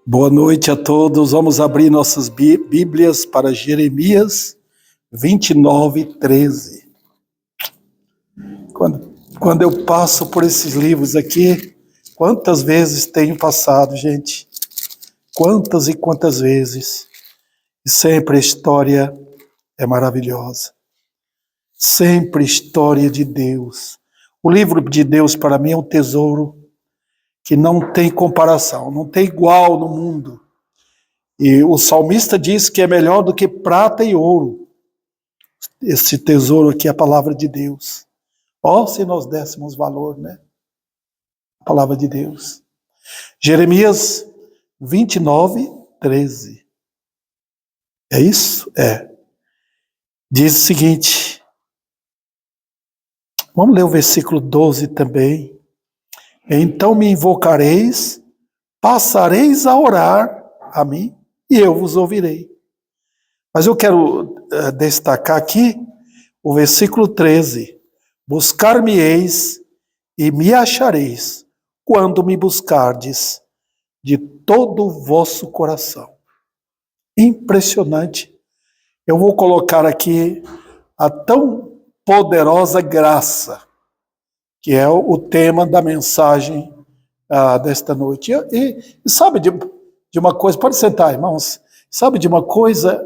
Boa noite a todos. Vamos abrir nossas Bíblias para Jeremias 29:13. Quando eu passo por esses livros aqui, quantas vezes tenho passado, gente? Quantas e quantas vezes. E sempre a história é maravilhosa. Sempre história de Deus. O livro de Deus para mim é um tesouro que não tem comparação, não tem igual no mundo. E o salmista diz que é melhor do que prata e ouro. Esse tesouro aqui é a palavra de Deus. Se nós dessemos valor, né? A palavra de Deus. Jeremias 29:13. É isso? É. Diz o seguinte. Vamos ler o versículo 12 também. Então me invocareis, passareis a orar a mim, e eu vos ouvirei. Mas eu quero destacar aqui o versículo 13. Buscar-me-eis e me achareis, quando me buscardes de todo o vosso coração. Impressionante. Eu vou colocar aqui a tão poderosa graça, que é o tema da mensagem desta noite. E sabe de uma coisa, pode sentar, irmãos, sabe de uma coisa,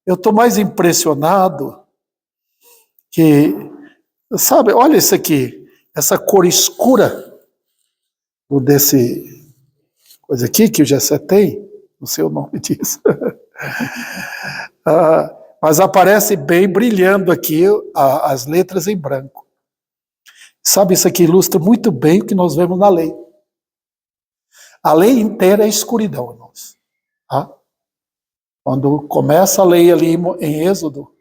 eu estou mais impressionado que, sabe, olha isso aqui, essa cor escura desse coisa aqui que eu já setei, não sei o nome disso, mas aparece bem brilhando aqui as letras em branco. Sabe, isso aqui ilustra muito bem o que nós vemos na lei. A lei inteira é escuridão, irmãos. Quando começa a lei ali em Êxodo,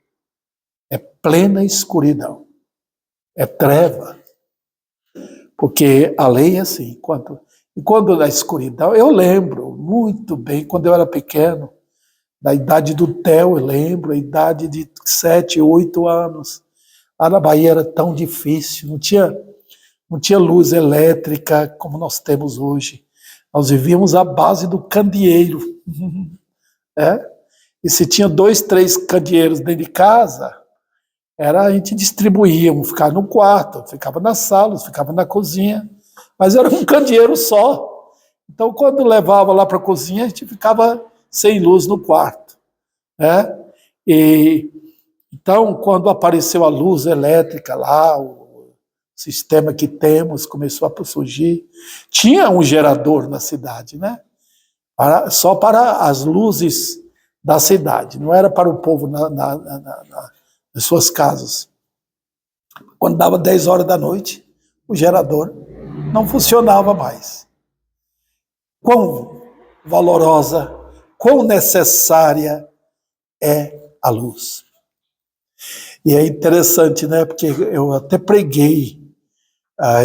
é plena escuridão. É treva. Porque a lei é assim. Quando na escuridão, eu lembro muito bem, quando eu era pequeno, da idade do Theo, eu lembro, a idade de 7, 8 anos. Lá na Bahia era tão difícil, não tinha luz elétrica como nós temos hoje. Nós vivíamos à base do candeeiro. E se tinha 2, 3 candeeiros dentro de casa, a gente distribuía, um ficava no quarto, ficava na sala, ficava na cozinha, mas era um candeeiro só. Então, quando levava lá para a cozinha, a gente ficava sem luz no quarto. Então, quando apareceu a luz elétrica lá, o sistema que temos começou a surgir, tinha um gerador na cidade, né? Só para as luzes da cidade, não era para o povo nas suas casas. Quando dava 10 horas da noite, o gerador não funcionava mais. Quão valorosa, quão necessária é a luz. E é interessante, né? Porque eu até preguei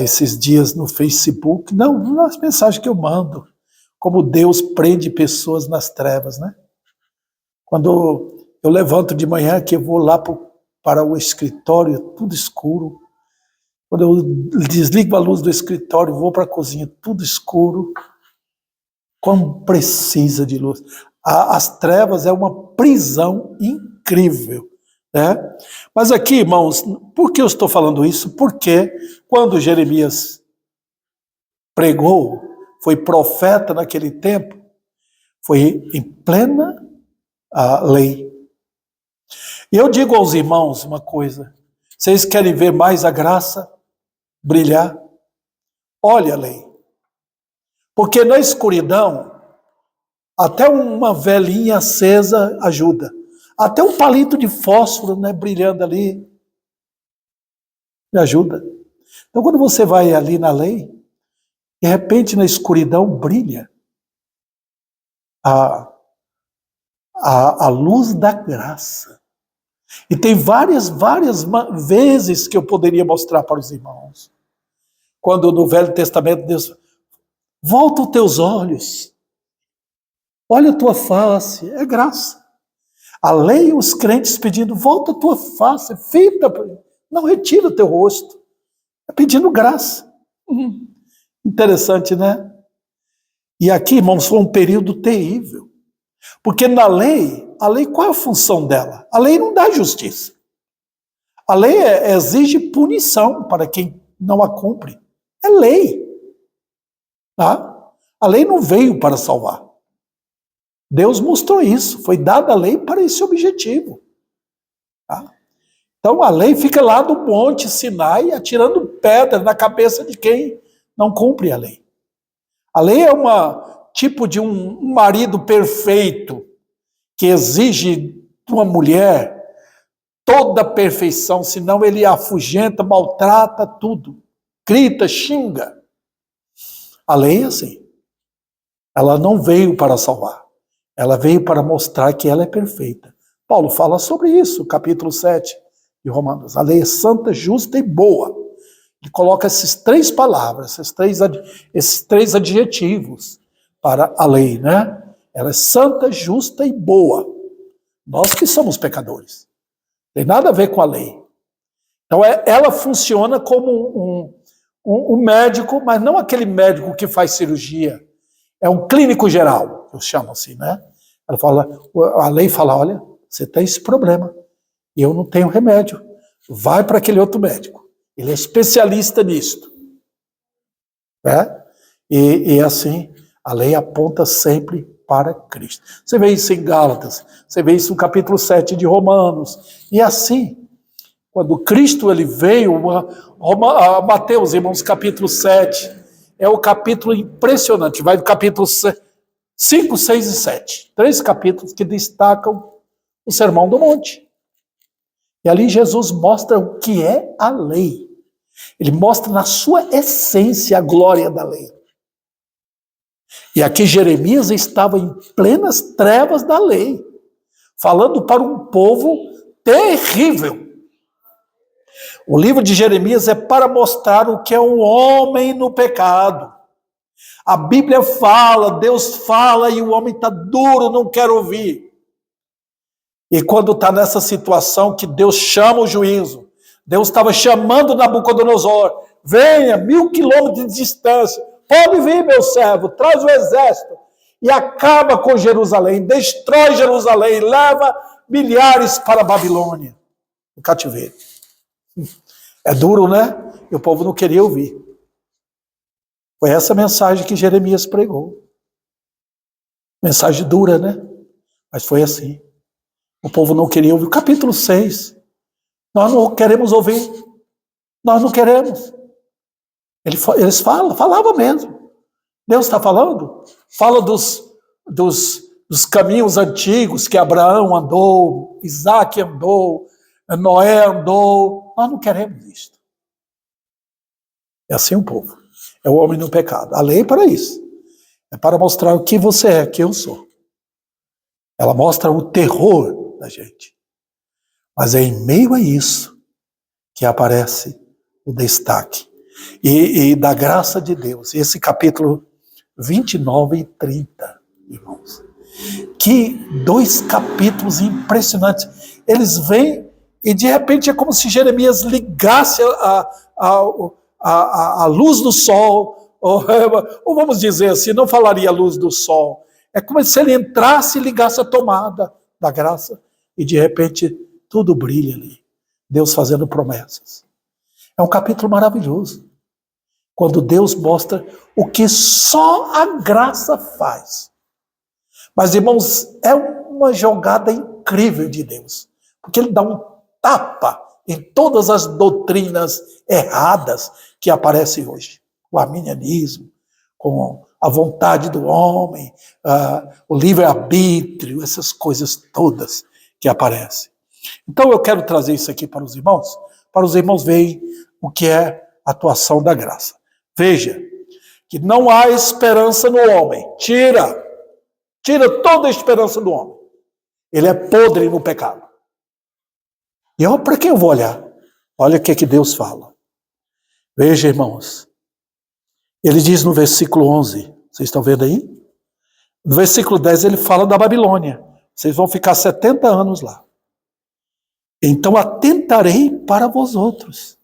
esses dias no Facebook, não nas mensagens que eu mando, como Deus prende pessoas nas trevas, né? Quando eu levanto de manhã, que eu vou lá para o escritório, tudo escuro. Quando eu desligo a luz do escritório, vou para a cozinha, tudo escuro. Como precisa de luz. As trevas é uma prisão incrível, né? Mas aqui, irmãos, por que eu estou falando isso? Porque quando Jeremias pregou, foi profeta naquele tempo, foi em plena lei. E eu digo aos irmãos uma coisa: vocês querem ver mais a graça brilhar? Olha a lei. Porque na escuridão, até uma velinha acesa ajuda. Até um palito de fósforo, né, brilhando ali, me ajuda. Então, quando você vai ali na lei, de repente na escuridão brilha a luz da graça. E tem várias vezes que eu poderia mostrar para os irmãos. Quando no Velho Testamento Deus, volta os teus olhos, olha a tua face, é graça. A lei, os crentes pedindo, volta a tua face, fita, não retira o teu rosto. É pedindo graça. Interessante, né? E aqui, irmãos, foi um período terrível. Porque na lei, a lei, qual é a função dela? A lei não dá justiça. A lei exige punição para quem não a cumpre. É lei. Tá? A lei não veio para salvar. Deus mostrou isso. Foi dada a lei para esse objetivo. Tá? Então a lei fica lá do monte Sinai atirando pedra na cabeça de quem não cumpre a lei. A lei é tipo de um marido perfeito que exige de uma mulher toda a perfeição, senão ele afugenta, maltrata tudo, grita, xinga. A lei é assim. Ela não veio para salvar. Ela veio para mostrar que ela é perfeita. Paulo fala sobre isso, capítulo 7 de Romanos. A lei é santa, justa e boa. Ele coloca essas três palavras, esses três adjetivos para a lei, né? Ela é santa, justa e boa. Nós que somos pecadores. Tem nada a ver com a lei. Então ela funciona como um médico, mas não aquele médico que faz cirurgia. É um clínico geral, eu chamo assim, né? A lei fala, olha, você tem esse problema, e eu não tenho remédio. Vai para aquele outro médico. Ele é especialista nisto. Né? E assim, a lei aponta sempre para Cristo. Você vê isso em Gálatas, você vê isso no capítulo 7 de Romanos. E assim, quando Cristo ele veio, Mateus, irmãos, capítulo 7, é o capítulo impressionante, vai do capítulo 5, 6 e 7. 3 capítulos que destacam o Sermão do Monte. E ali Jesus mostra o que é a lei. Ele mostra na sua essência a glória da lei. E aqui Jeremias estava em plenas trevas da lei, falando para um povo terrível. O livro de Jeremias é para mostrar o que é um homem no pecado. A Bíblia fala, Deus fala e o homem está duro, não quer ouvir. E quando está nessa situação que Deus chama o juízo, Deus estava chamando Nabucodonosor, venha, 1000 quilômetros de distância, pode vir, meu servo, traz o exército e acaba com Jerusalém, destrói Jerusalém, leva milhares para a Babilônia, o cativeiro. É duro, né? E o povo não queria ouvir. Foi essa mensagem que Jeremias pregou. Mensagem dura, né? Mas foi assim. O povo não queria ouvir. Capítulo 6. Nós não queremos ouvir. Nós não queremos. Eles falavam mesmo. Deus está falando? Fala dos caminhos antigos que Abraão andou, Isaac andou, Noé andou. Nós não queremos isto. É assim o povo. É o homem no pecado. A lei é para isso. É para mostrar o que você é, que eu sou. Ela mostra o terror da gente. Mas é em meio a isso que aparece o destaque. E da graça de Deus. Esse capítulo 29 e 30, irmãos. Que 2 capítulos impressionantes. Eles vêm e de repente é como se Jeremias ligasse a luz do sol, ou vamos dizer assim, não falaria a luz do sol. É como se ele entrasse e ligasse a tomada da graça e de repente tudo brilha ali. Deus fazendo promessas. É um capítulo maravilhoso. Quando Deus mostra o que só a graça faz. Mas, irmãos, é uma jogada incrível de Deus. Porque Ele dá um tapa em todas as doutrinas erradas que aparecem hoje. O arminianismo, com a vontade do homem, o livre-arbítrio, essas coisas todas que aparecem. Então eu quero trazer isso aqui para os irmãos verem o que é a atuação da graça. Veja, que não há esperança no homem. Tira toda a esperança do homem. Ele é podre no pecado. E para quem eu vou olhar? Olha o que Deus fala. Veja, irmãos. Ele diz no versículo 11, vocês estão vendo aí? No versículo 10 ele fala da Babilônia. Vocês vão ficar 70 anos lá. Então atentarei para vós outros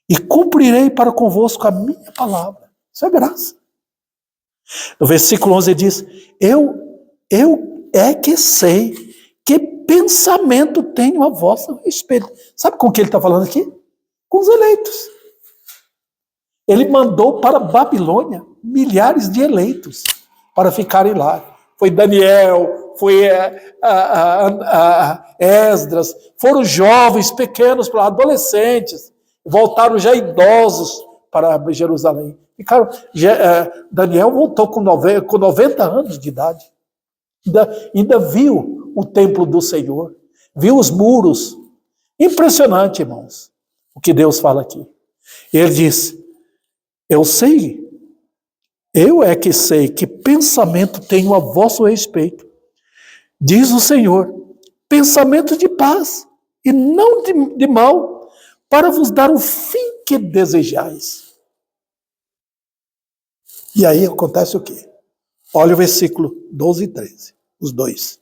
e cumprirei para convosco a minha palavra. Isso é graça. No versículo 11 ele diz, eu é que sei que pensamento tenho a vosso respeito. Sabe com o que ele está falando aqui? Com os eleitos. Ele mandou para Babilônia milhares de eleitos para ficarem lá. Foi Daniel, foi Esdras, foram jovens, pequenos, adolescentes, voltaram já idosos para Jerusalém. Ficaram, Daniel voltou com 90 anos de idade. Ainda viu o templo do Senhor, viu os muros. Impressionante, irmãos, o que Deus fala aqui. Ele diz, eu é que sei que pensamento tenho a vosso respeito, diz o Senhor, pensamento de paz e não de mal, para vos dar o fim que desejais. E aí acontece o quê? Olha o versículo 12 e 13, os dois.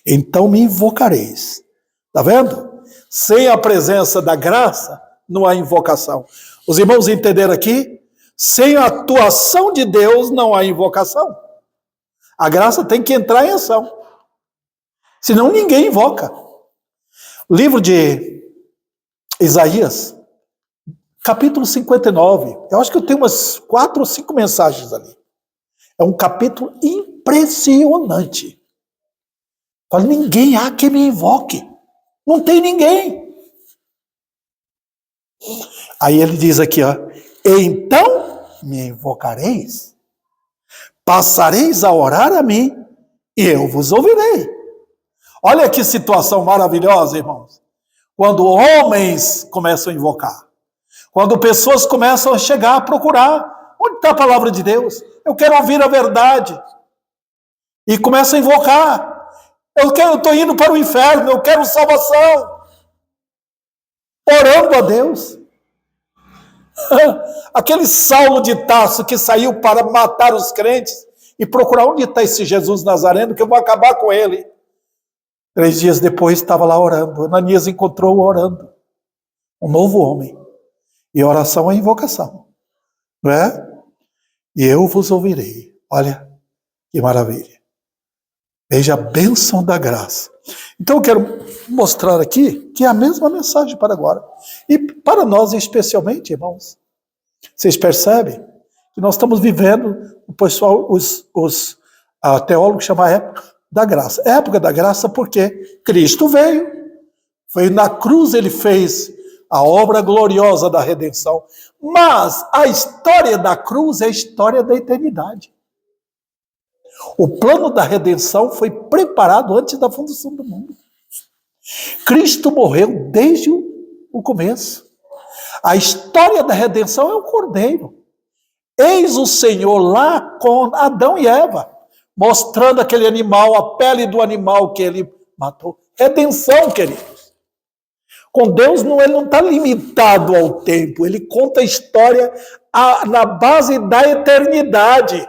Então me invocareis. Está vendo? Sem a presença da graça, não há invocação. Os irmãos entenderam aqui? Sem a atuação de Deus, não há invocação. A graça tem que entrar em ação. Senão ninguém invoca. O livro de Isaías, capítulo 59. Eu acho que eu tenho umas 4 ou 5 mensagens ali. É um capítulo impressionante. Fala, ninguém há que me invoque. Não tem ninguém. Aí ele diz aqui, ó, então me invocareis, passareis a orar a mim, e eu vos ouvirei. Olha que situação maravilhosa, irmãos. Quando homens começam a invocar, quando pessoas começam a chegar a procurar, onde está a palavra de Deus? Eu quero ouvir a verdade. E começam a invocar. Eu estou indo para o inferno, eu quero salvação. Orando a Deus. Aquele Saulo de Tarso que saiu para matar os crentes e procurar onde está esse Jesus Nazareno, que eu vou acabar com ele. 3 dias depois estava lá orando. Ananias encontrou orando. Um novo homem. E oração é invocação. Não é? E eu vos ouvirei. Olha que maravilha. Veja a bênção da graça. Então eu quero mostrar aqui que é a mesma mensagem para agora. E para nós especialmente, irmãos. Vocês percebem que nós estamos vivendo, o pessoal, os teólogos chamam a época da graça. É a época da graça porque Cristo veio. Foi na cruz, ele fez a obra gloriosa da redenção. Mas a história da cruz é a história da eternidade. O plano da redenção foi preparado antes da fundação do mundo. Cristo morreu desde o começo. A história da redenção é o Cordeiro. Eis o Senhor lá com Adão e Eva, mostrando aquele animal, a pele do animal que ele matou. Redenção, queridos. Com Deus, ele não está limitado ao tempo. Ele conta a história na base da eternidade.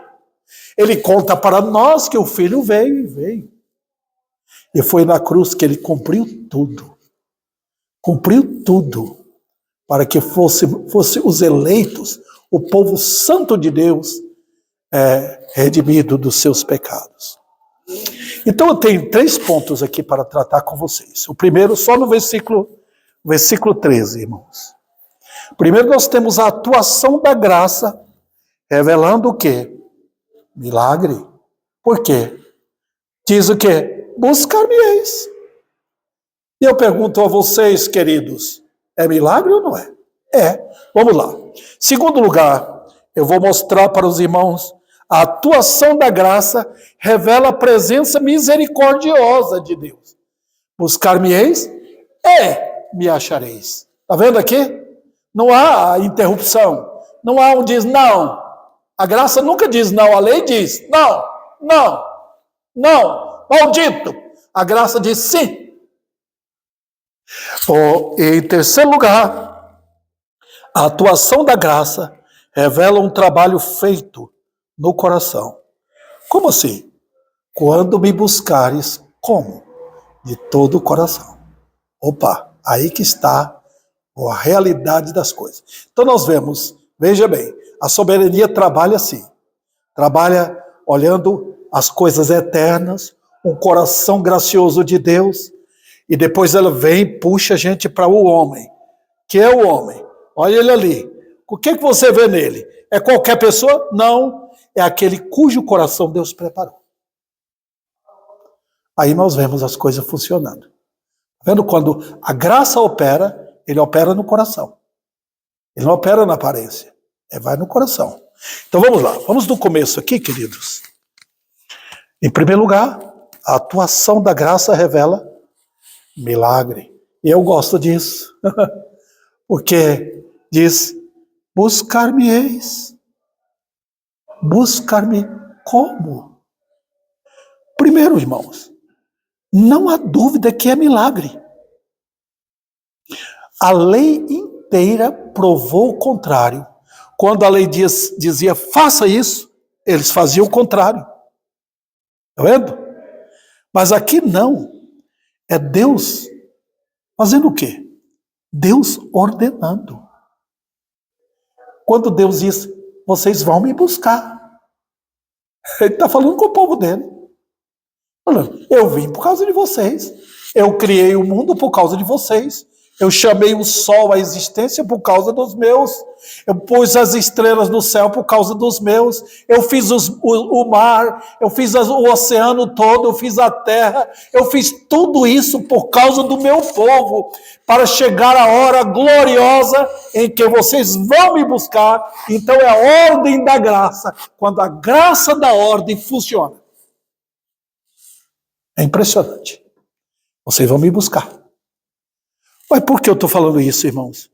Ele conta para nós que o Filho veio e veio. E foi na cruz que ele cumpriu tudo. Cumpriu tudo. Para que fosse os eleitos, o povo santo de Deus, redimido dos seus pecados. Então eu tenho 3 pontos aqui para tratar com vocês. O primeiro, só no versículo 13, irmãos. Primeiro nós temos a atuação da graça, revelando o quê? Milagre. Por quê? Diz o quê? Buscar-me-eis. E eu pergunto a vocês, queridos, é milagre ou não é? É. Vamos lá. Segundo lugar, eu vou mostrar para os irmãos a atuação da graça revela a presença misericordiosa de Deus. Buscar-me-eis me achareis. Está vendo aqui? Não há interrupção. Não há um diz não. A graça nunca diz não. A lei diz não, não, não. Maldito. A graça diz sim. Em terceiro lugar, a atuação da graça revela um trabalho feito no coração. Como assim? Quando me buscares, como? De todo o coração. Opa, aí que está a realidade das coisas. Então nós vemos, veja bem, a soberania trabalha assim. trabalha olhando as coisas eternas, um coração gracioso de Deus, e depois ela vem e puxa a gente para o homem. Que é o homem? Olha ele ali. O que você vê nele? É qualquer pessoa? Não. É aquele cujo coração Deus preparou. Aí nós vemos as coisas funcionando. Vendo quando a graça opera, ele opera no coração. Ele não opera na aparência. Ele vai no coração. Então vamos lá. Vamos do começo aqui, queridos. Em primeiro lugar, a atuação da graça revela milagre. E eu gosto disso. Porque diz, buscar-me-eis. Buscar-me como? Primeiro, irmãos, não há dúvida que é milagre. A lei inteira provou o contrário. Quando a lei dizia, faça isso, eles faziam o contrário. Está vendo? Mas aqui não. É Deus fazendo o quê? Deus ordenando. Quando Deus diz, vocês vão me buscar. Ele está falando com o povo dele. Falando, eu vim por causa de vocês. Eu criei o mundo por causa de vocês. Eu chamei o sol à existência por causa dos meus. Eu pus as estrelas no céu por causa dos meus. Eu fiz o mar, eu fiz o oceano todo, eu fiz a terra. Eu fiz tudo isso por causa do meu povo, para chegar a hora gloriosa em que vocês vão me buscar. Então é a ordem da graça. Quando a graça da ordem funciona. É impressionante. Vocês vão me buscar. Mas por que eu estou falando isso, irmãos?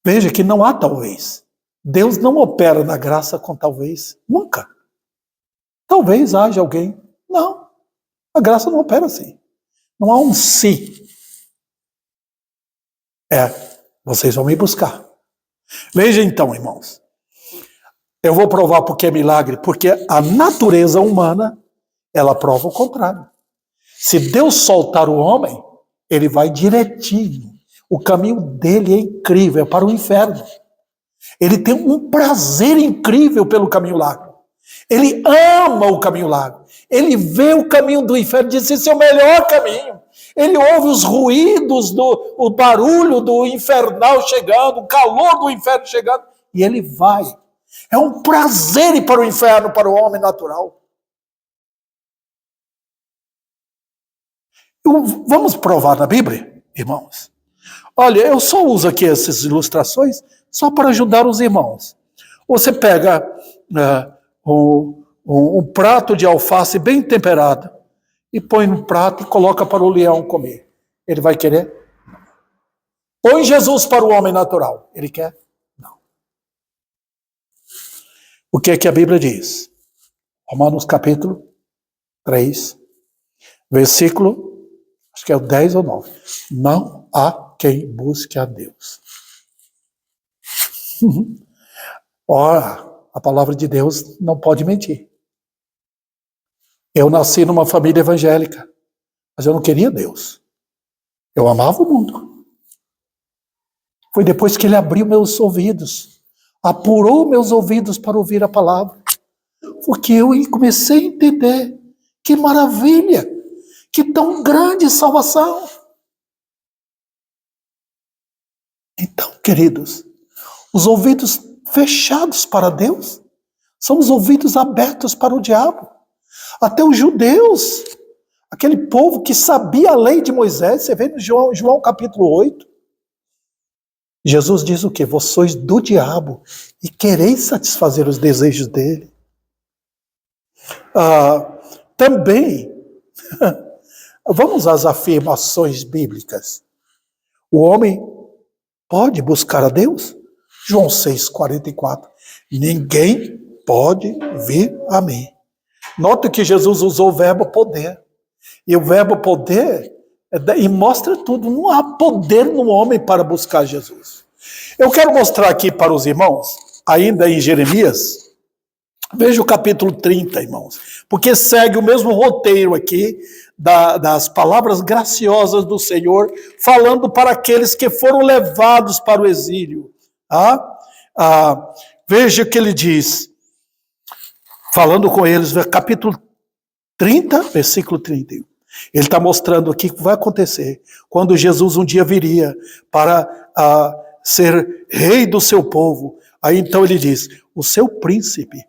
Veja que não há talvez. Deus não opera na graça com talvez. Nunca. Talvez haja alguém. Não. A graça não opera assim. Não há um se. Vocês vão me buscar. Veja então, irmãos. Eu vou provar porque é milagre. Porque a natureza humana, ela prova o contrário. Se Deus soltar o homem, ele vai direitinho. O caminho dele é incrível, é para o inferno. Ele tem um prazer incrível pelo caminho largo. Ele ama o caminho largo. Ele vê o caminho do inferno e diz, esse é o melhor caminho. Ele ouve os ruídos, o barulho do infernal chegando, o calor do inferno chegando, e ele vai. É um prazer ir para o inferno, para o homem natural. Vamos provar na Bíblia, irmãos? Olha, eu só uso aqui essas ilustrações só para ajudar os irmãos. Você pega um prato de alface bem temperado e põe no prato e coloca para o leão comer. Ele vai querer? Põe Jesus para o homem natural. Ele quer? Não. O que é que a Bíblia diz? Romanos capítulo 3, versículo acho que é o 10 ou 9. Não há quem busque a Deus. Ora, a palavra de Deus não pode mentir. Eu nasci numa família evangélica, mas eu não queria Deus. Eu amava o mundo. Foi depois que ele abriu meus ouvidos, apurou meus ouvidos para ouvir a palavra, porque eu comecei a entender que maravilha, que tão grande salvação. Então, queridos, os ouvidos fechados para Deus são os ouvidos abertos para o diabo. Até os judeus, aquele povo que sabia a lei de Moisés, você vê no João capítulo 8, Jesus diz o quê? Vós sois do diabo e quereis satisfazer os desejos dele. Também, vamos às afirmações bíblicas. O homem pode buscar a Deus? João 6,44. Ninguém pode vir a mim. Nota que Jesus usou o verbo poder. E o verbo poder, e mostra tudo. Não há poder no homem para buscar Jesus. Eu quero mostrar aqui para os irmãos, ainda em Jeremias, veja o capítulo 30, irmãos. Porque segue o mesmo roteiro aqui, das palavras graciosas do Senhor, falando para aqueles que foram levados para o exílio. Veja o que ele diz. falando com eles, capítulo 30, versículo 31. Ele está mostrando aqui o que vai acontecer quando Jesus um dia viria para ser rei do seu povo. Aí então ele diz, o seu príncipe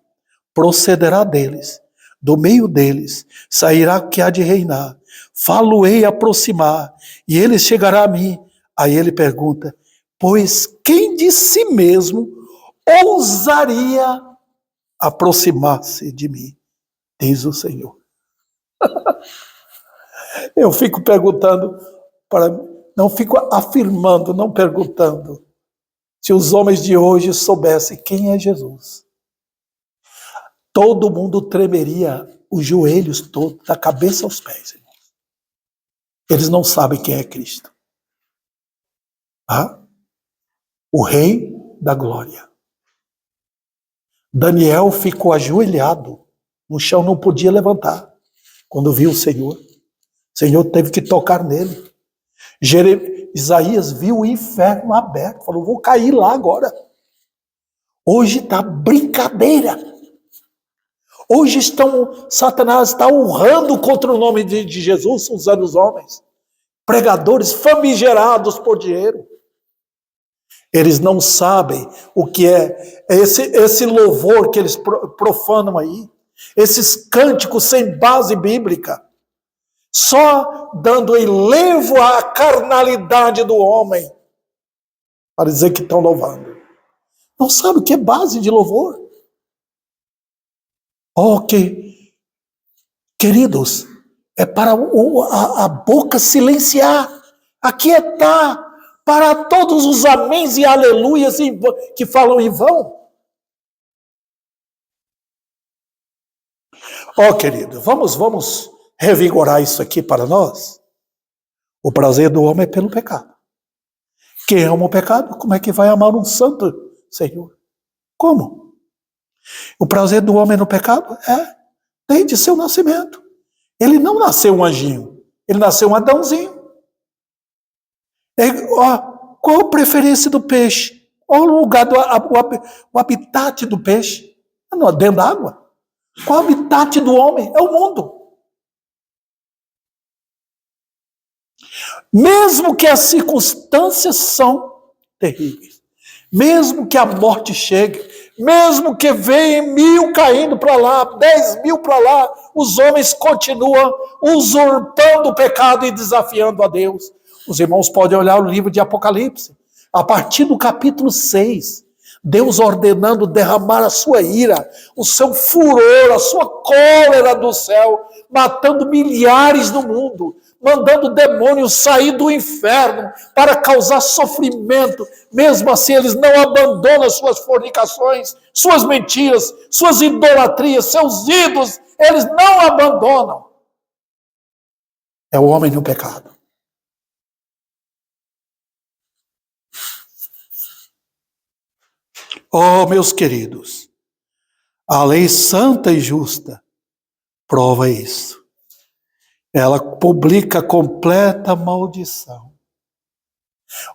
procederá deles, do meio deles, sairá o que há de reinar, falo-ei aproximar, e ele chegará a mim. Aí ele pergunta, pois quem de si mesmo ousaria aproximar-se de mim, diz o Senhor. Eu fico perguntando, não fico afirmando, não perguntando, se os homens de hoje soubessem quem é Jesus. Todo mundo tremeria os joelhos todos, da cabeça aos pés, irmãos. Eles não sabem quem é Cristo. O Rei da Glória. Daniel ficou ajoelhado no chão, não podia levantar quando viu o Senhor. O Senhor teve que tocar nele. Isaías viu o inferno aberto, falou, vou cair lá agora. Hoje está brincadeira. Hoje Satanás está urrando contra o nome de Jesus, usando os homens. Pregadores famigerados por dinheiro. Eles não sabem o que é esse louvor que eles profanam aí. Esses cânticos sem base bíblica. Só dando enlevo à carnalidade do homem. Para dizer que estão louvando. Não sabe o que é base de louvor. Queridos, é para a boca silenciar, aquietar, para todos os améns e aleluias que falam em vão. Querido, vamos revigorar isso aqui para nós. O prazer do homem é pelo pecado. Quem ama o pecado, como é que vai amar um santo Senhor? Como? O prazer do homem no pecado desde seu nascimento. Ele não nasceu um anjinho, ele nasceu um Adãozinho. Qual a preferência do peixe? Qual o lugar, o habitat do peixe? Não, dentro da água. Qual o habitat do homem? É o mundo. Mesmo que as circunstâncias são terríveis, mesmo que a morte chegue, mesmo que venham 1000 caindo para lá, 10.000 para lá, os homens continuam usurpando o pecado e desafiando a Deus. Os irmãos podem olhar o livro de Apocalipse, a partir do capítulo 6, Deus ordenando derramar a sua ira, o seu furor, a sua cólera do céu, matando milhares no mundo, mandando demônios sair do inferno para causar sofrimento. Mesmo assim, eles não abandonam suas fornicações, suas mentiras, suas idolatrias, seus ídolos, eles não abandonam. É o homem no pecado. Meus queridos, a lei santa e justa prova isso. Ela publica completa maldição.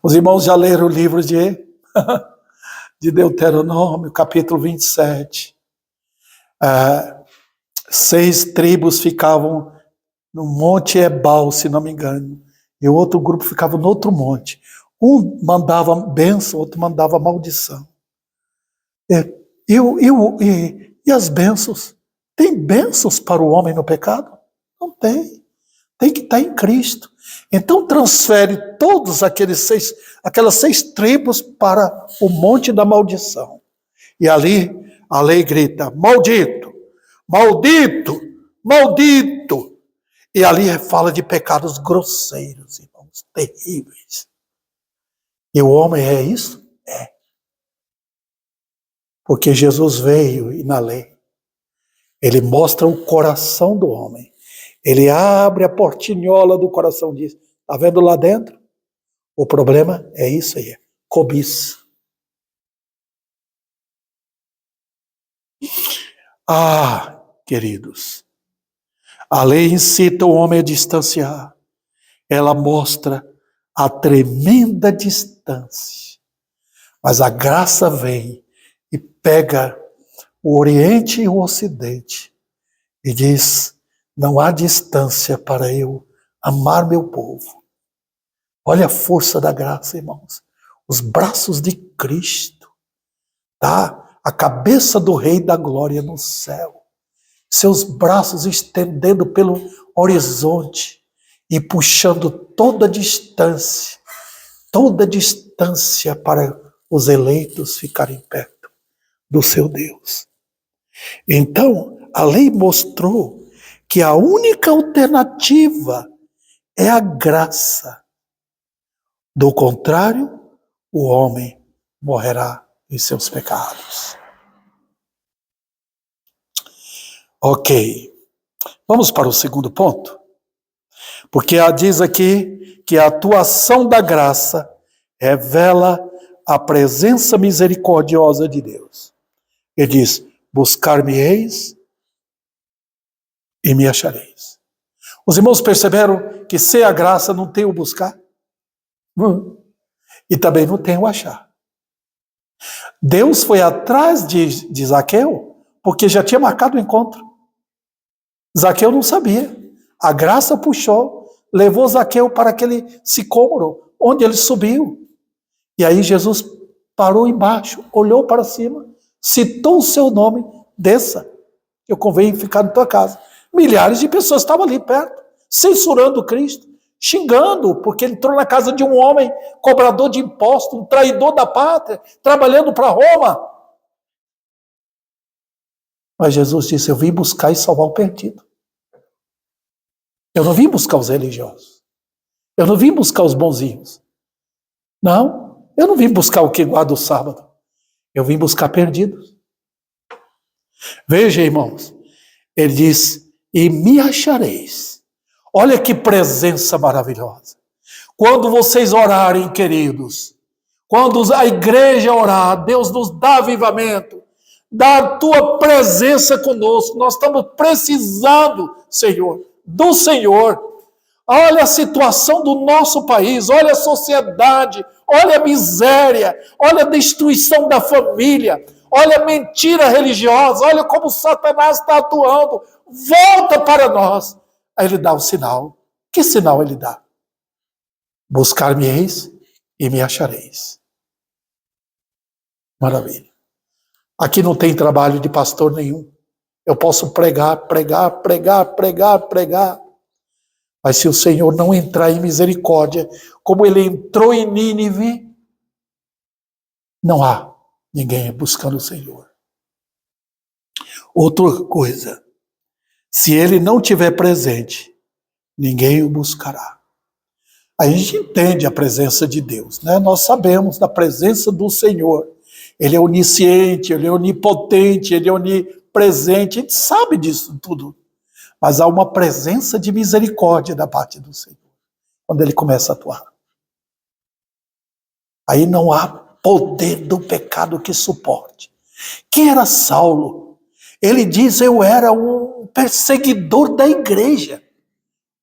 Os irmãos já leram o livro de Deuteronômio, capítulo 27. 6 tribos ficavam no Monte Ebal, se não me engano, e o outro grupo ficava no outro monte. Um mandava bênção, outro mandava maldição. E as bênçãos? Tem bênçãos para o homem no pecado? Não tem. Tem que estar em Cristo. Então transfere todos aquelas 6 tribos para o monte da maldição. E ali a lei grita, maldito, maldito, maldito. E ali fala de pecados grosseiros, irmãos, terríveis. E o homem é isso? É. Porque Jesus veio e na lei, ele mostra o coração do homem. Ele abre a portinhola do coração e diz, está vendo lá dentro? O problema é isso aí, cobiça. Queridos, a lei incita o homem a distanciar. Ela mostra a tremenda distância. Mas a graça vem e pega o Oriente e o Ocidente, e diz: não há distância para eu amar meu povo. Olha a força da graça, irmãos. Os braços de Cristo, tá? A cabeça do Rei da Glória no céu. Seus braços estendendo pelo horizonte e puxando toda a distância para os eleitos ficarem perto do seu Deus. Então, a lei mostrou que a única alternativa é a graça. Do contrário, o homem morrerá em seus pecados. Ok. Vamos para o segundo ponto? Porque diz aqui que a atuação da graça revela a presença misericordiosa de Deus. Ele diz: buscar-me-eis e me achareis. Os irmãos perceberam que sem a graça não tem o buscar? E também não tem o achar. Deus foi atrás de Zaqueu porque já tinha marcado o encontro. Zaqueu não sabia. A graça puxou, levou Zaqueu para aquele sicômoro, onde ele subiu. E aí Jesus parou embaixo, olhou para cima, citou o seu nome: desça, eu convém ficar na tua casa. Milhares de pessoas estavam ali perto, censurando Cristo, xingando, porque ele entrou na casa de um homem cobrador de impostos, um traidor da pátria, trabalhando para Roma. Mas Jesus disse: eu vim buscar e salvar o perdido. Eu não vim buscar os religiosos. Eu não vim buscar os bonzinhos. Não, eu não vim buscar o que guarda o sábado. Eu vim buscar perdidos. Veja, irmãos, ele diz: e me achareis. Olha que presença maravilhosa. Quando vocês orarem, queridos, quando a igreja orar, Deus nos dá avivamento, dá a tua presença conosco. Nós estamos precisando, Senhor, do Senhor. Olha a situação do nosso país, olha a sociedade, olha a miséria, olha a destruição da família, olha a mentira religiosa, olha como Satanás está atuando. Volta para nós. Aí ele dá o sinal. Que sinal ele dá? Buscar-me-eis e me achareis. Maravilha. Aqui não tem trabalho de pastor nenhum. Eu posso pregar. Mas se o Senhor não entrar em misericórdia, como ele entrou em Nínive, não há ninguém buscando o Senhor. Outra coisa, se ele não estiver presente, ninguém o buscará. A gente entende a presença de Deus, né? Nós sabemos da presença do Senhor. Ele é onisciente, ele é onipotente, ele é onipresente, a gente sabe disso tudo. Mas há uma presença de misericórdia da parte do Senhor, quando ele começa a atuar. Aí não há poder do pecado que suporte. Quem era Saulo? Ele diz: eu era um perseguidor da igreja.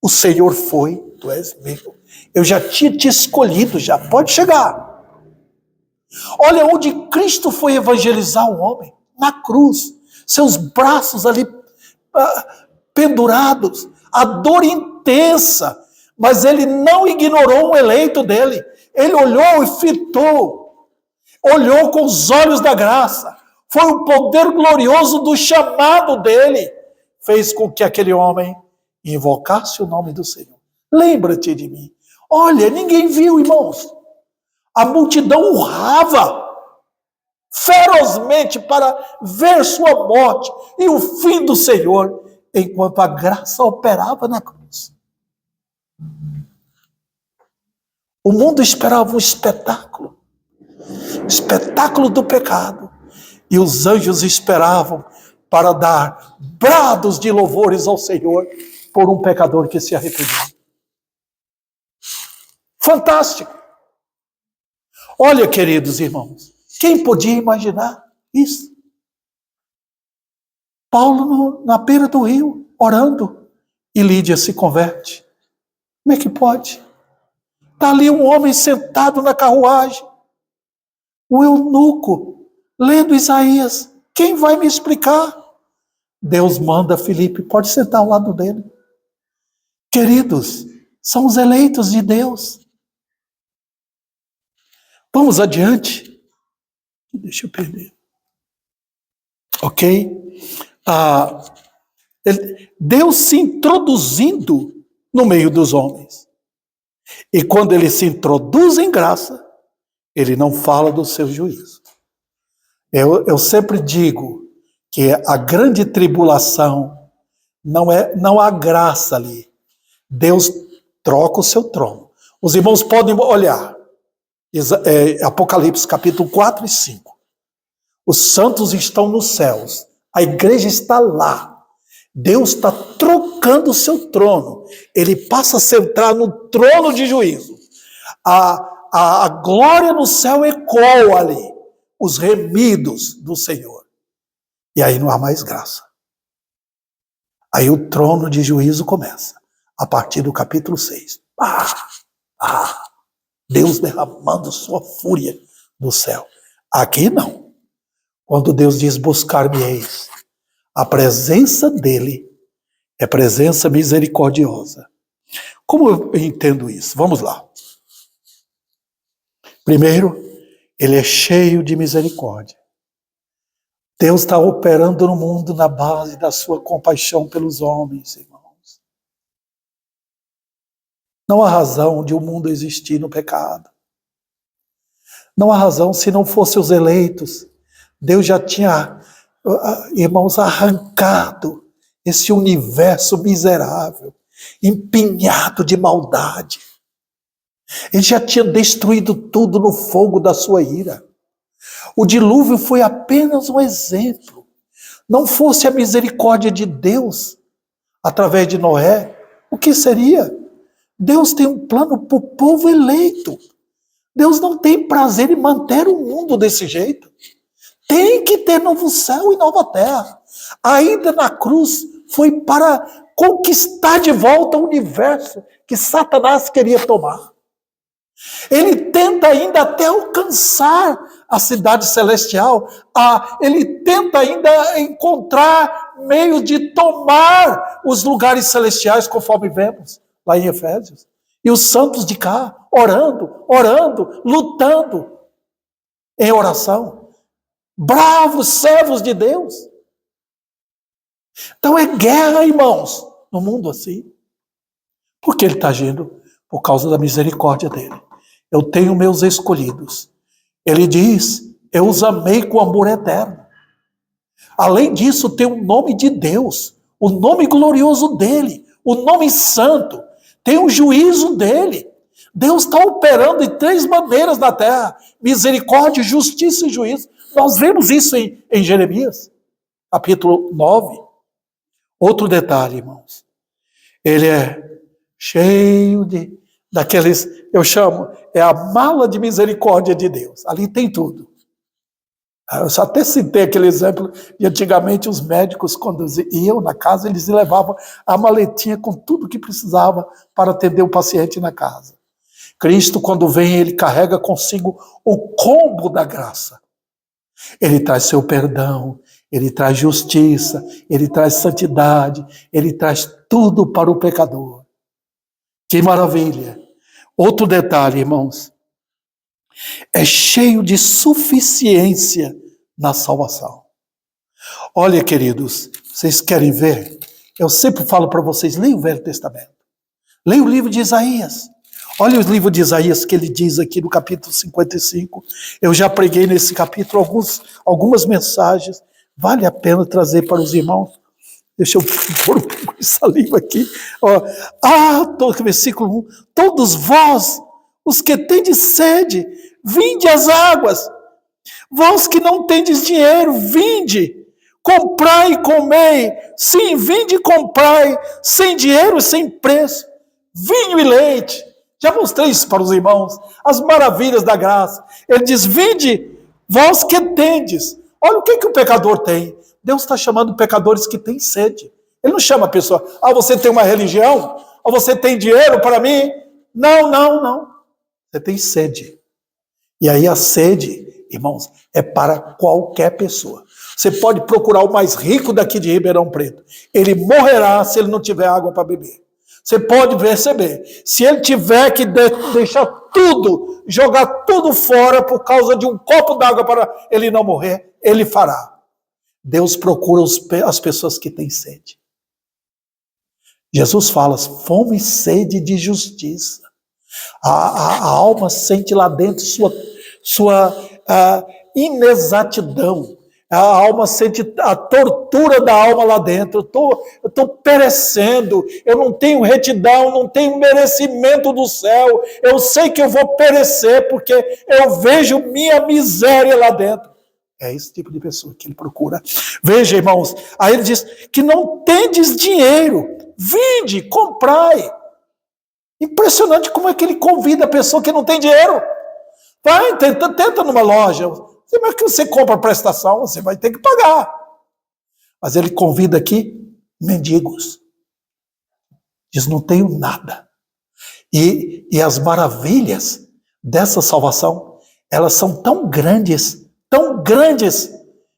O Senhor foi: tu és meu. Eu já tinha te escolhido, já pode chegar. Olha onde Cristo foi evangelizar o homem, na cruz. Seus braços ali pendurados, a dor intensa, mas ele não ignorou um eleito dele. Ele olhou e fitou, olhou com os olhos da graça. Foi o poder glorioso do chamado dele, fez com que aquele homem invocasse o nome do Senhor. Lembra-te de mim. Olha, ninguém viu, irmãos. A multidão urrava ferozmente para ver sua morte e o fim do Senhor, enquanto a graça operava na cruz. O mundo esperava um espetáculo do pecado, e os anjos esperavam para dar brados de louvores ao Senhor por um pecador que se arrependeu. Fantástico! Olha, queridos irmãos, quem podia imaginar isso? Paulo na beira do rio, orando, e Lídia se converte. Como é que pode? Está ali um homem sentado na carruagem, o eunuco, lendo Isaías. Quem vai me explicar? Deus manda Filipe, pode sentar ao lado dele. Queridos, são os eleitos de Deus. Vamos adiante. Deixa eu perder. Ok? Deus se introduzindo no meio dos homens. E quando ele se introduz em graça, ele não fala do seu juízo. Eu sempre digo que a grande tribulação não há graça ali. Deus troca o seu trono. Os irmãos podem olhar. Apocalipse capítulo 4 e 5. Os santos estão nos céus. A igreja está lá. Deus está trocando o seu trono. Ele passa a sentar no trono de juízo. A glória no céu ecoa ali. Os remidos do Senhor. E aí não há mais graça. Aí o trono de juízo começa. A partir do capítulo 6. Deus derramando sua fúria do céu. Aqui não. Quando Deus diz buscar-me-eis, a presença dele é presença misericordiosa. Como eu entendo isso? Vamos lá. Primeiro, ele é cheio de misericórdia. Deus está operando no mundo na base da sua compaixão pelos homens, irmãos. Não há razão de o mundo existir no pecado. Não há razão, se não fossem os eleitos, Deus já tinha, irmãos, arrancado esse universo miserável, empinhado de maldade. Ele já tinha destruído tudo no fogo da sua ira. O dilúvio foi apenas um exemplo. Não fosse a misericórdia de Deus, através de Noé, o que seria? Deus tem um plano para o povo eleito. Deus não tem prazer em manter o mundo desse jeito. Tem que ter novo céu e nova terra. A ida na cruz foi para conquistar de volta o universo que Satanás queria tomar. Ele tenta ainda até alcançar a cidade celestial. Ele tenta ainda encontrar meio de tomar os lugares celestiais, conforme vemos lá em Efésios. E os santos de cá, orando, lutando em oração. Bravos servos de Deus. Então é guerra, irmãos, no mundo assim. Por que ele está agindo? Por causa da misericórdia dele. Eu tenho meus escolhidos. Ele diz, eu os amei com amor eterno. Além disso, tem o nome de Deus, o nome glorioso dele, o nome santo, tem o juízo dele. Deus está operando de 3 maneiras na terra: misericórdia, justiça e juízo. Nós vemos isso em Jeremias, capítulo 9. Outro detalhe, irmãos. Ele é cheio daqueles, eu chamo, é a mala de misericórdia de Deus. Ali tem tudo. Eu só até citei aquele exemplo de antigamente os médicos, quando iam na casa, eles levavam a maletinha com tudo que precisava para atender o paciente na casa. Cristo, quando vem, ele carrega consigo o combo da graça. Ele traz seu perdão, ele traz justiça, ele traz santidade, ele traz tudo para o pecador. Que maravilha! Outro detalhe, irmãos, é cheio de suficiência na salvação. Olha, queridos, vocês querem ver? Eu sempre falo para vocês, leiam o Velho Testamento. Leiam o livro de Isaías. Olha o livro de Isaías que ele diz aqui no capítulo 55. Eu já preguei nesse capítulo algumas mensagens. Vale a pena trazer para os irmãos. Deixa eu pôr essa língua aqui. Versículo 1. Todos vós, os que tendes sede, vinde às águas. Vós que não tendes dinheiro, vinde. Comprai e comei. Sim, vinde e comprai. Sem dinheiro e sem preço. Vinho e leite. Já mostrei isso para os irmãos. As maravilhas da graça. Ele diz, vinde, vós que tendes. Olha o que o pecador tem. Deus está chamando pecadores que têm sede. Ele não chama a pessoa, você tem uma religião? Ou você tem dinheiro para mim? Não. Você tem sede. E aí a sede, irmãos, é para qualquer pessoa. Você pode procurar o mais rico daqui de Ribeirão Preto. Ele morrerá se ele não tiver água para beber. Você pode perceber. Se ele tiver que deixar tudo, jogar tudo fora por causa de um copo d'água para ele não morrer, ele fará. Deus procura as pessoas que têm sede. Jesus fala, fome e sede de justiça. A alma sente lá dentro sua inexatidão. A alma sente a tortura da alma lá dentro. Eu estou perecendo, eu não tenho retidão, não tenho merecimento do céu. Eu sei que eu vou perecer porque eu vejo minha miséria lá dentro. É esse tipo de pessoa que ele procura. Veja, irmãos, aí ele diz que não tendes dinheiro, vinde, comprai. Impressionante como é que ele convida a pessoa que não tem dinheiro. Vai, tenta numa loja. Como é que você compra a prestação? Você vai ter que pagar. Mas ele convida aqui mendigos. Diz, não tenho nada. E as maravilhas dessa salvação, elas são tão grandes,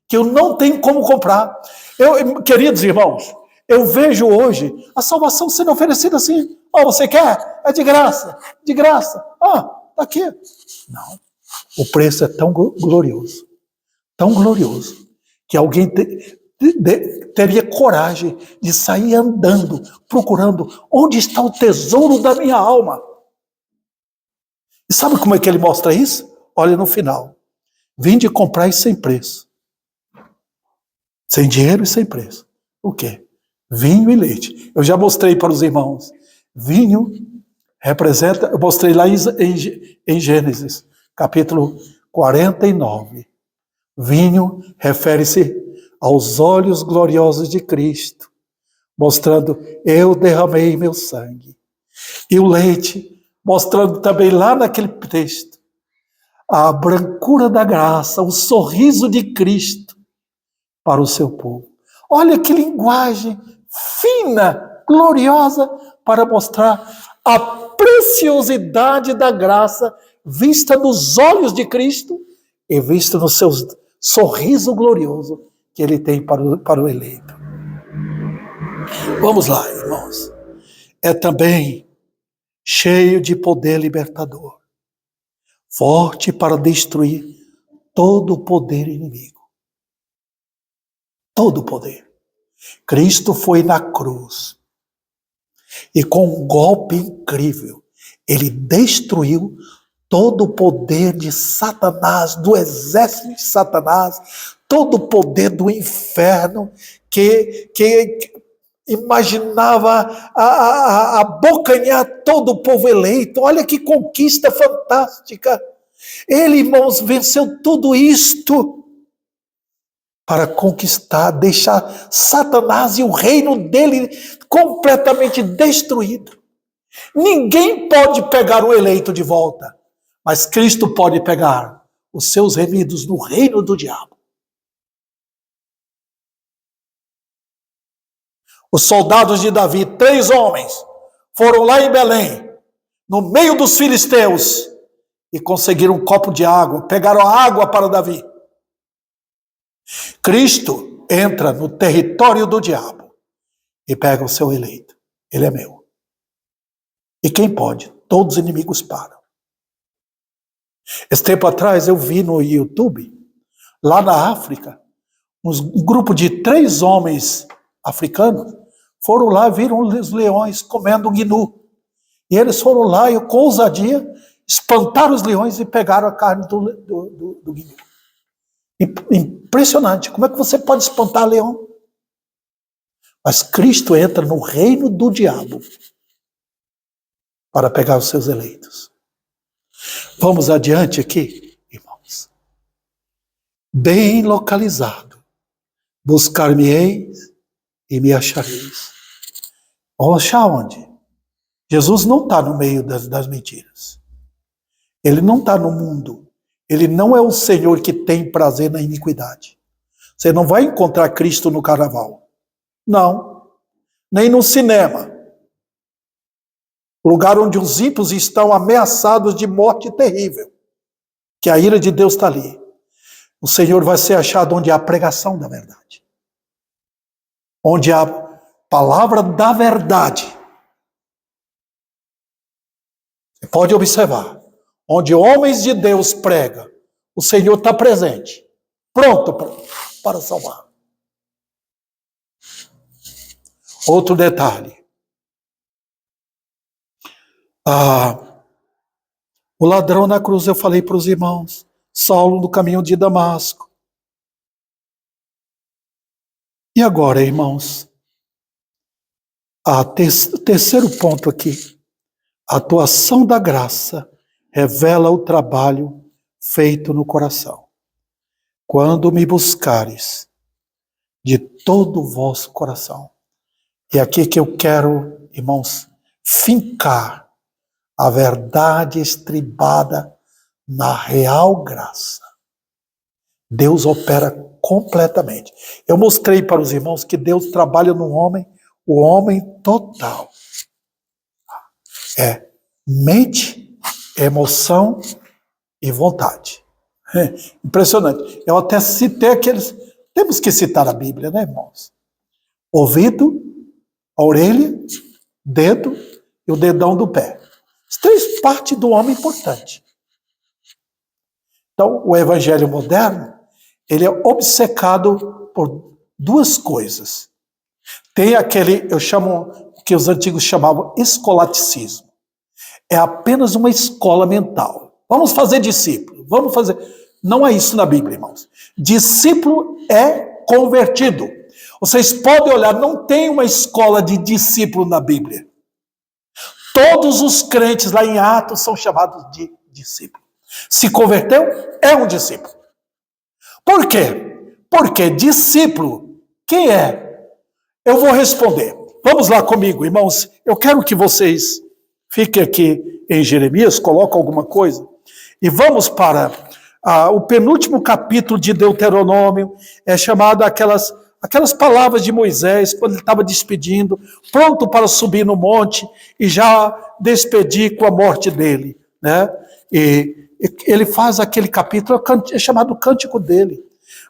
que eu não tenho como comprar. Queridos irmãos, eu vejo hoje a salvação sendo oferecida assim. Você quer? É de graça. Tá aqui. Não. O preço é tão glorioso, que alguém teria coragem de sair andando, procurando onde está o tesouro da minha alma. E sabe como é que ele mostra isso? Olha no final. Vinde comprar isso sem preço. Sem dinheiro e sem preço. O quê? Vinho e leite. Eu já mostrei para os irmãos. Vinho representa, eu mostrei lá em Gênesis, capítulo 49. Vinho refere-se aos olhos gloriosos de Cristo, mostrando, eu derramei meu sangue. E o leite, mostrando também lá naquele texto, a brancura da graça, o sorriso de Cristo para o seu povo. Olha que linguagem fina, gloriosa, para mostrar a preciosidade da graça vista nos olhos de Cristo e vista no seu sorriso glorioso que ele tem para o eleito. Vamos lá, irmãos. É também cheio de poder libertador, forte para destruir todo o poder inimigo. Todo o poder. Cristo foi na cruz e com um golpe incrível, ele destruiu todo o poder de Satanás, do exército de Satanás, todo o poder do inferno que imaginava abocanhar todo o povo eleito. Olha que conquista fantástica. Ele, irmãos, venceu tudo isto para conquistar, deixar Satanás e o reino dele completamente destruído. Ninguém pode pegar o eleito de volta, mas Cristo pode pegar os seus remidos no reino do diabo. Os soldados de Davi, 3 homens, foram lá em Belém, no meio dos filisteus, e conseguiram um copo de água, pegaram a água para Davi. Cristo entra no território do diabo e pega o seu eleito. Ele é meu. E quem pode? Todos os inimigos param. Esse tempo atrás eu vi no YouTube, lá na África, um grupo de 3 homens africanos foram lá, viram os leões comendo gnu. E eles foram lá e com ousadia espantaram os leões e pegaram a carne do gnu. Impressionante. Como é que você pode espantar leão? Mas Cristo entra no reino do diabo para pegar os seus eleitos. Vamos adiante aqui, irmãos. Bem localizado. Buscar-me-eis e me achareis. Vamos achar onde? Jesus não está no meio das mentiras. Ele não está no mundo. Ele não é o Senhor que tem prazer na iniquidade. Você não vai encontrar Cristo no carnaval. Não. Nem no cinema. Lugar onde os ímpios estão ameaçados de morte terrível. Que a ira de Deus está ali. o Senhor vai ser achado onde há pregação da verdade. Onde há palavra da verdade. Você pode observar. Onde homens de Deus pregam, o Senhor está presente. Pronto para salvar. Outro detalhe. O ladrão na cruz, eu falei para os irmãos. Saulo no caminho de Damasco. E agora, irmãos? O terceiro ponto aqui. A atuação da graça revela o trabalho feito no coração. Quando me buscares de todo o vosso coração. E aqui que eu quero, irmãos, fincar a verdade estribada na real graça. Deus opera completamente. Eu mostrei para os irmãos que Deus trabalha no homem, o homem total. É mente, emoção e vontade. É impressionante. Eu até citei aqueles... Temos que citar a Bíblia, né, irmãos? Ouvido, a orelha, dedo e o dedão do pé. As três partes do homem importante. Então, o evangelho moderno, ele é obcecado por duas coisas. Tem aquele, eu chamo, que os antigos chamavam escolasticismo. É apenas uma escola mental. Vamos fazer discípulo, vamos fazer... Não é isso na Bíblia, irmãos. Discípulo é convertido. Vocês podem olhar, não tem uma escola de discípulo na Bíblia. Todos os crentes lá em Atos são chamados de discípulo. Se converteu, é um discípulo. Por quê? Porque discípulo, quem é? Eu vou responder. Vamos lá comigo, irmãos. Eu quero que vocês fiquem aqui em Jeremias, coloquem alguma coisa, e vamos para o penúltimo capítulo de Deuteronômio, é chamado aquelas palavras de Moisés, quando ele estava despedindo, pronto para subir no monte e já despedir com a morte dele, né? E ele faz aquele capítulo, é chamado Cântico dele,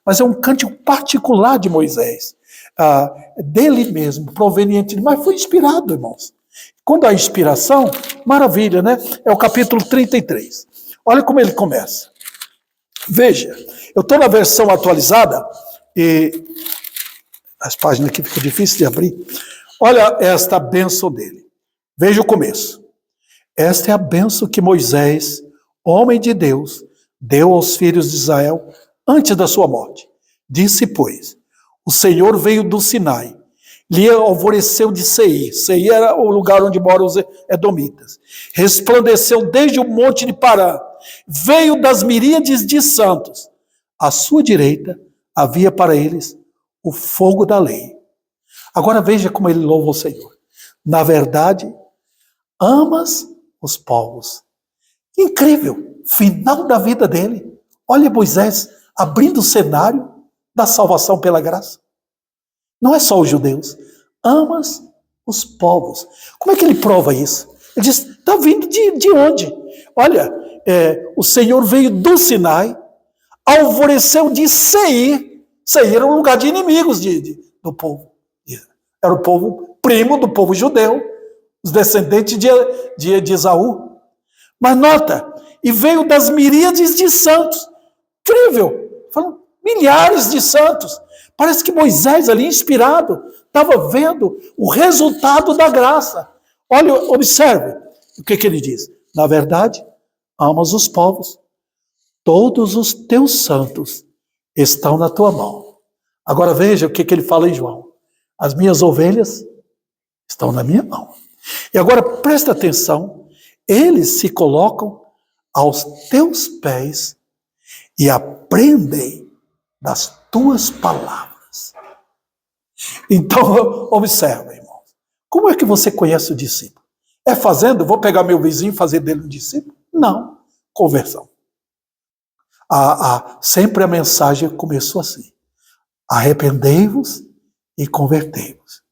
mas é um cântico particular de Moisés, dele mesmo, proveniente, mas foi inspirado, irmãos. Quando há inspiração, maravilha, né? É o capítulo 33. Olha como ele começa. Veja, eu estou na versão atualizada e as páginas aqui ficam difíceis de abrir. Olha esta bênção dele. Veja o começo. Esta é a bênção que Moisés, homem de Deus, deu aos filhos de Israel antes da sua morte. Disse, pois, o Senhor veio do Sinai, lhe alvoreceu de Seir. Seir era o lugar onde moram os edomitas. Resplandeceu desde o monte de Parã. Veio das miríades de santos. À sua direita havia para eles o fogo da lei. Agora veja como ele louva o Senhor. Na verdade, amas os povos. Incrível. Final da vida dele. Olha Moisés abrindo o cenário da salvação pela graça. Não é só os judeus. Amas os povos. Como é que ele prova isso? Ele diz, está vindo de onde? Olha, o Senhor veio do Sinai, alvoreceu de Seir. Seir era um lugar de inimigos do povo. Era o povo primo do povo judeu, os descendentes de Esaú. Mas nota, e veio das miríades de santos. Incrível! Falam milhares de santos. Parece que Moisés ali, inspirado, estava vendo o resultado da graça. Olha, observe o que ele diz. Na verdade, amas os povos. Todos os teus santos estão na tua mão. Agora veja o que ele fala em João. As minhas ovelhas estão na minha mão. E agora presta atenção. Eles se colocam aos teus pés e aprendem das tuas palavras. Então, observa, irmãos. Como é que você conhece o discípulo? É fazendo? Vou pegar meu vizinho e fazer dele um discípulo? Não. Conversão. Sempre a mensagem começou assim. Arrependei-vos e convertei-vos.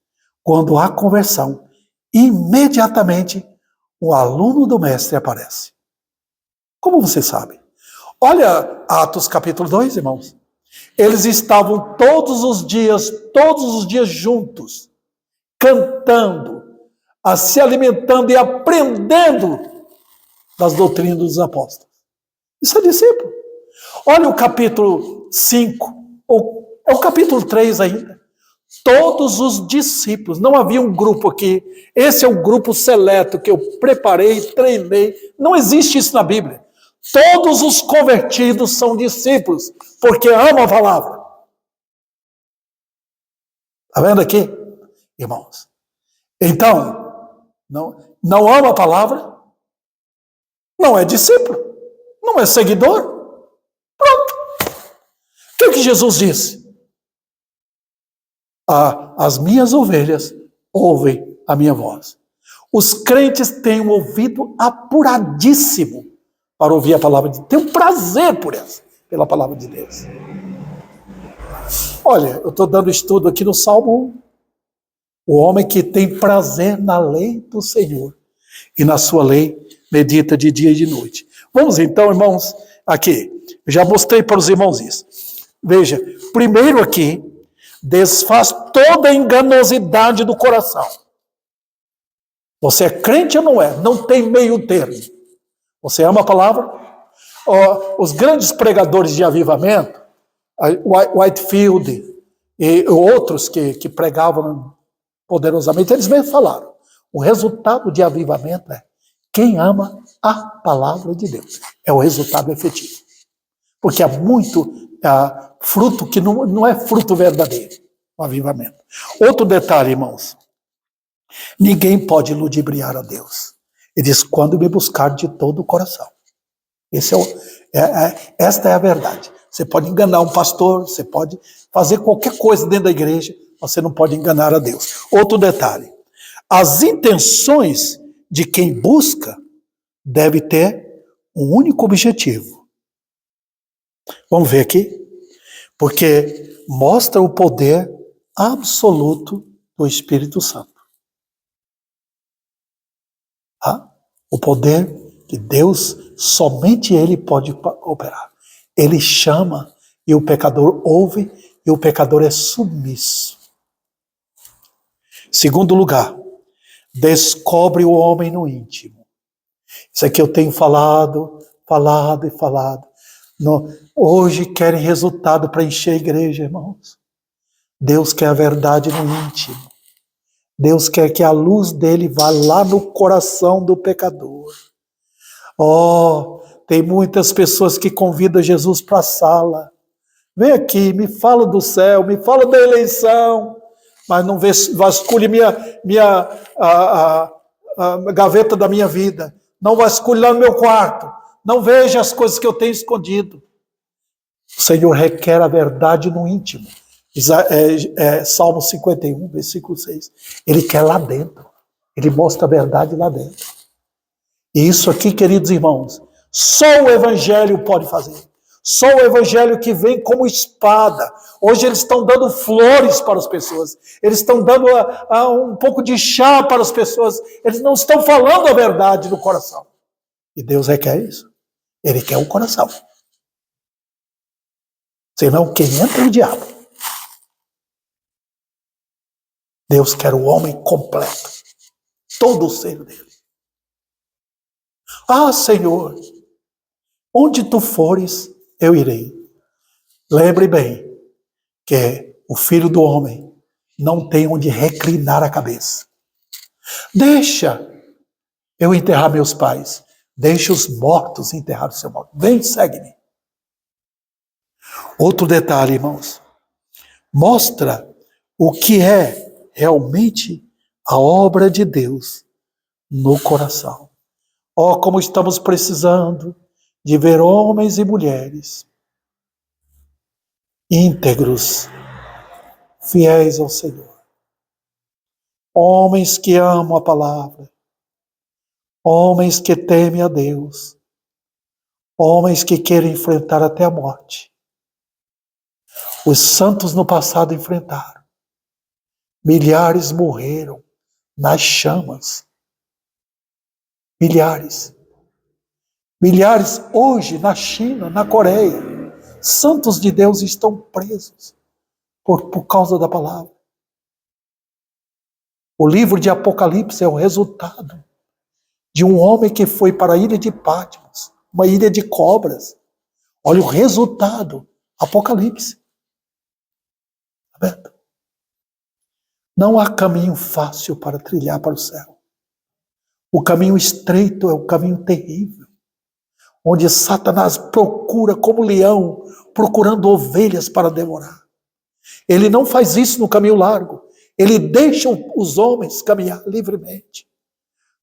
Quando há conversão, imediatamente o aluno do mestre aparece. Como você sabe? Olha Atos capítulo 2, irmãos. Eles estavam todos os dias juntos, cantando, se alimentando e aprendendo das doutrinas dos apóstolos. Isso é discípulo. Olha o capítulo 5, é o capítulo 3 ainda. Todos os discípulos, não havia um grupo aqui, esse é o grupo seleto que eu preparei, treinei, não existe isso na Bíblia. Todos os convertidos são discípulos, porque amam a palavra. Está vendo aqui, irmãos? Então, não ama a palavra, não é discípulo, não é seguidor. Pronto. O que Jesus disse? As minhas ovelhas ouvem a minha voz. Os crentes têm um ouvido apuradíssimo para ouvir a palavra de Deus. Tem um prazer pela palavra de Deus. Olha, eu estou dando estudo aqui no Salmo 1. O homem que tem prazer na lei do Senhor e na sua lei medita de dia e de noite. Vamos então, irmãos, aqui. Eu já mostrei para os irmãos isso. Veja, primeiro aqui, desfaz toda a enganosidade do coração. Você é crente ou não é? Não tem meio termo. Você ama a palavra? Os grandes pregadores de avivamento, Whitefield e outros que pregavam poderosamente, eles mesmos falaram. O resultado de avivamento é quem ama a palavra de Deus. É o resultado efetivo. Porque há muito fruto que não é fruto verdadeiro, o avivamento. Outro detalhe, irmãos. Ninguém pode ludibriar a Deus. Ele diz, quando me buscar de todo o coração. Esta é a verdade. Você pode enganar um pastor, você pode fazer qualquer coisa dentro da igreja, você não pode enganar a Deus. Outro detalhe. As intenções de quem busca deve ter um único objetivo. Vamos ver aqui? Porque mostra o poder absoluto do Espírito Santo. O poder que Deus, somente Ele pode operar. Ele chama e o pecador ouve e o pecador é submisso. Segundo lugar, descobre o homem no íntimo. Isso aqui eu tenho falado. Hoje querem resultado para encher a igreja, irmãos. Deus quer a verdade no íntimo. Deus quer que a luz dele vá lá no coração do pecador. Tem muitas pessoas que convidam Jesus para a sala. Vem aqui, me fala do céu, me fala da eleição, mas não vasculhe a gaveta da minha vida. Não vasculhe lá no meu quarto. Não veja as coisas que eu tenho escondido. O Senhor requer a verdade no íntimo. Salmo 51, versículo 6. Ele quer lá dentro. Ele mostra a verdade lá dentro. E isso aqui, queridos irmãos, só o Evangelho pode fazer. Só o Evangelho que vem como espada. Hoje eles estão dando flores para as pessoas. Eles estão dando um pouco de chá para as pessoas. Eles não estão falando a verdade no coração. E Deus requer isso. Ele quer o coração. Senão, quem entra é o diabo. Deus quer o homem completo. Todo o ser dele. Senhor, onde tu fores, eu irei. Lembre bem que o Filho do Homem não tem onde reclinar a cabeça. Deixa eu enterrar meus pais. Deixa os mortos enterrar o seu morto. Vem, segue-me. Outro detalhe, irmãos. Mostra o que é realmente a obra de Deus no coração. Como estamos precisando de ver homens e mulheres íntegros, fiéis ao Senhor. Homens que amam a palavra. Homens que temem a Deus. Homens que querem enfrentar até a morte. Os santos no passado enfrentaram. Milhares morreram nas chamas. Milhares. Milhares hoje na China, na Coreia, santos de Deus estão presos por causa da palavra. O livro de Apocalipse é o resultado de um homem que foi para a ilha de Patmos, uma ilha de cobras. Olha o resultado, Apocalipse. Tá vendo? Não há caminho fácil para trilhar para o céu. O caminho estreito é o caminho terrível, onde Satanás procura como leão, procurando ovelhas para devorar. Ele não faz isso no caminho largo. Ele deixa os homens caminhar livremente,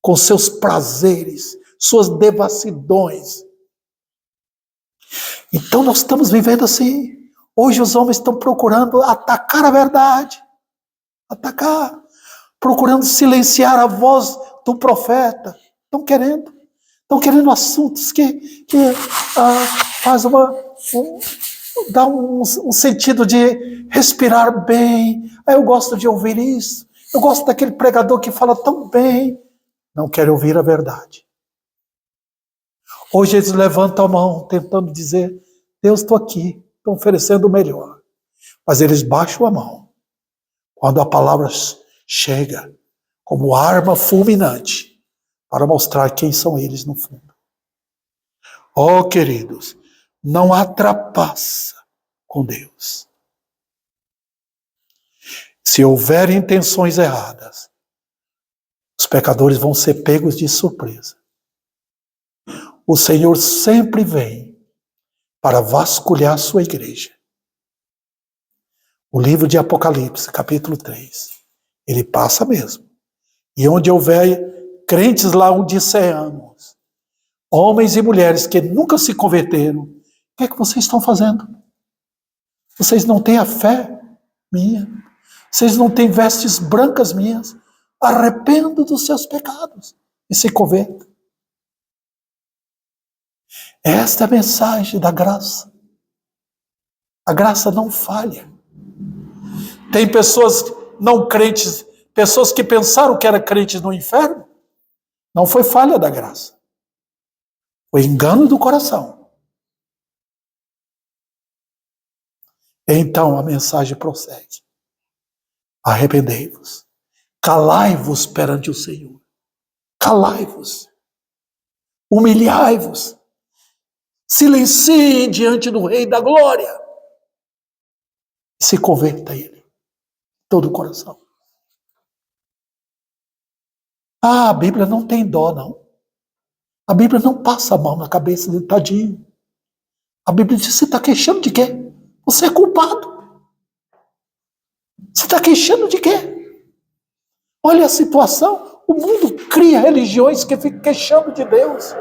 com seus prazeres, suas devassidões. Então nós estamos vivendo assim. Hoje os homens estão procurando atacar a verdade, atacar, procurando silenciar a voz do profeta. Estão querendo assuntos que faz dá um sentido de respirar bem. Eu gosto de ouvir isso. Eu gosto daquele pregador que fala tão bem. Não quero ouvir a verdade. Hoje eles levantam a mão tentando dizer: Deus, estou aqui, estou oferecendo o melhor. Mas eles baixam a mão quando a palavra chega como arma fulminante para mostrar quem são eles no fundo. Oh, queridos, não há trapaça com Deus. Se houver intenções erradas, os pecadores vão ser pegos de surpresa. O Senhor sempre vem para vasculhar sua igreja. O livro de Apocalipse, capítulo 3, ele passa mesmo. E onde houver crentes lá laodiceanos, homens e mulheres que nunca se converteram, o que é que vocês estão fazendo? Vocês não têm a fé minha. Vocês não têm vestes brancas minhas. Arrependa dos seus pecados e se converta. Esta é a mensagem da graça. A graça não falha. Tem pessoas não crentes, pessoas que pensaram que eram crentes no inferno. Não foi falha da graça. Foi engano do coração. Então a mensagem prossegue. Arrependei-vos. Calai-vos perante o Senhor. Calai-vos. Humilhai-vos. Silenciem diante do Rei da Glória. Se converta a Ele. Todo o coração. A Bíblia não tem dó, não. A Bíblia não passa a mão na cabeça do tadinho. A Bíblia diz: você está queixando de quê? Você é culpado. Você está queixando de quê? Olha a situação. O mundo cria religiões que ficam queixando de Deus,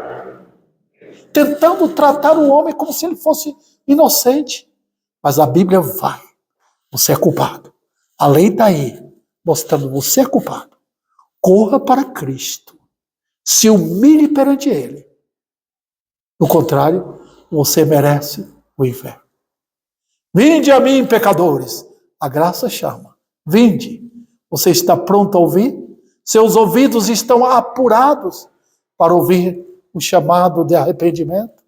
tentando tratar o homem como se ele fosse inocente. Mas a Bíblia vai. Você é culpado. A lei está aí, mostrando: você é culpado. Corra para Cristo. Se humilhe perante Ele. Do contrário, você merece o inferno. Vinde a mim, pecadores. A graça chama. Vinde. Você está pronto a ouvir? Seus ouvidos estão apurados para ouvir o chamado de arrependimento?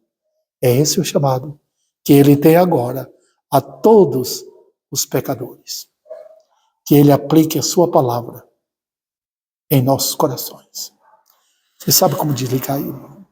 É esse o chamado que Ele tem agora a todos os pecadores. Que Ele aplique a sua palavra em nossos corações. Você sabe como desligar aí, irmão?